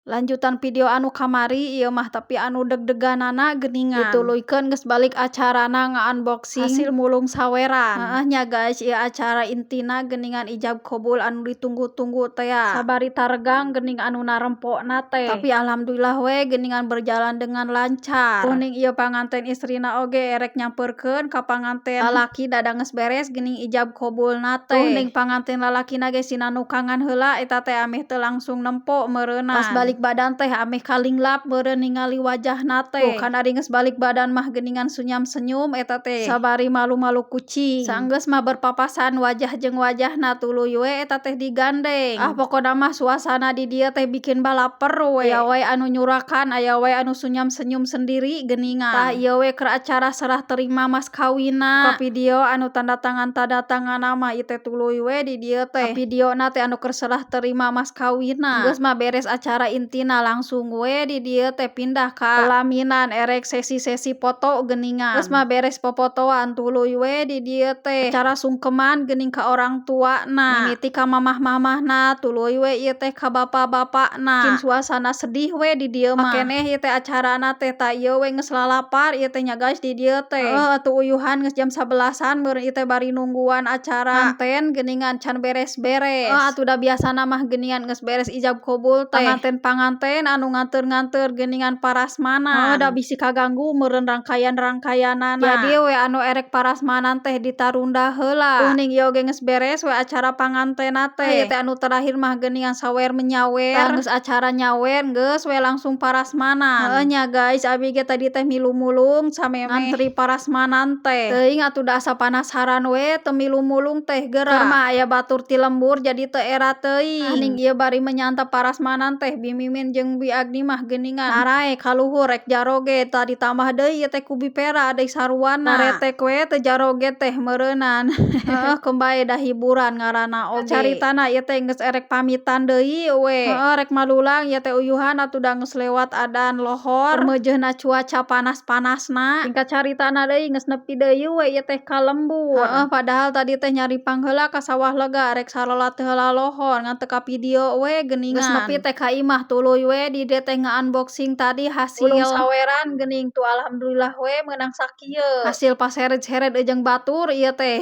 Lanjutan video anu kamari ieu mah tapi anu deg-deganana geuningan. Dituluykeun geus balik acarana nga-unboxing hasil mulung saweran. Heeh nya guys, ieu acara intina geuningan ijab qabul anu ditunggu-tunggu teh ya. Sabari taregang geuning anu narempona teh. Tapi alhamdulillah we geuningan berjalan dengan lancar. Kuning ieu panganten istrina oge erek nyampeurkeun ka panganten lalaki dada geus beres geuning ijab qabulna teh. Ning panganten lalakina ge sina nukangan heula eta teh ameh teu langsung nempo meureunna. Pas balik badan teh ameh kalinglap meureun ningali wajahna teh. Kan ari geus balik badan mah geuningan sunyam-senyum eta teh. Sabari malu-malu kucing. Saenggeus mah berpapasan wajah jeung wajahna tuluy we eta teh digandeng. Ah pokona mah suasana di dieu teh bikin balaper we. Aya we anu nyurakan, aya we anu sunyam-senyum sendiri geuningan. Tah ieu we keur acara serah terima mas kawinna. Ka video anu tanda tanganna mah ieu teh tuluy we di dieu teh. Ka videona teh anu keur serah terima mas kawinna. Geus mah beres acara intina langsung we di dieu teh pindah ka pelaminan erek sesi-sesi foto geuningan. Geus mah beres popotoan tuluy we di dieu teh acara sungkeman geuning ka orang tuana. Mimiti ka mamah-mamahna tuluy we ieu teh ka bapa-bapana. Bikin suasana sedih we di dieu mah. Makeneh ieu teh acarana teh ta ieu we geus lalapar ieu teh nya guys di dieu teh. Atuh uyuhan geus jam 11-an meureun ieu teh bari nungguan acara nganten geuningan can beres-beres. Atuh da biasana mah geuningan geus beres ijab qabul teh. Panganten anu nganteur-nganteur geuningan parasmanan. Da bisi kaganggu meureun rangkaian-rangkaianana. Jadi we anu erek parasmanan teh ditarunda heula. Ning ieu oge geus beres we acara pangantena teh. Ieu teh anu terakhir mah geuningan sawer menyawer. Geus acara nyawer geus we langsung parasmanan. Heuh nya guys, abi ge tadi teh milu mulung samemeh ngantri parasmanan teh. Teuing atuh da asa panasaran we teu milu mulung teh geura. Keur mah aya batur ti lembur jadi teu era teuing. Ning ieu bari menyantap parasmanan teh Bi Mimin jeung Bi Agni mah geuningan naraek ka luhur rek jaroge tah ditambah deui ieu teh ku Bipera deui saruanna. Naretek we teh jaroge teh meureunan. Heeh kembae da hiburan ngaranna oge. Caritana ieu teh geus erek pamitan deui we. Heeh rek malulang ieu teh uyuhan atuh da geus lewat adan lohor. Meujeuhna cuaca panas-panasna. Singkat caritana deui geus nepi deui we ieu teh ka lembur. Heeh padahal tadi teh nyaripang heula ka sawah lega rek salolat heula lohor ngan teu ka video we geuningan. Geus nepi teh ka imah tuluy we di dieu teh nga-unboxing tadi hasil ulung saweran geuning tuh alhamdulillah we meunang sakieu. Hasil paseret-seret jeung batur ieu teh.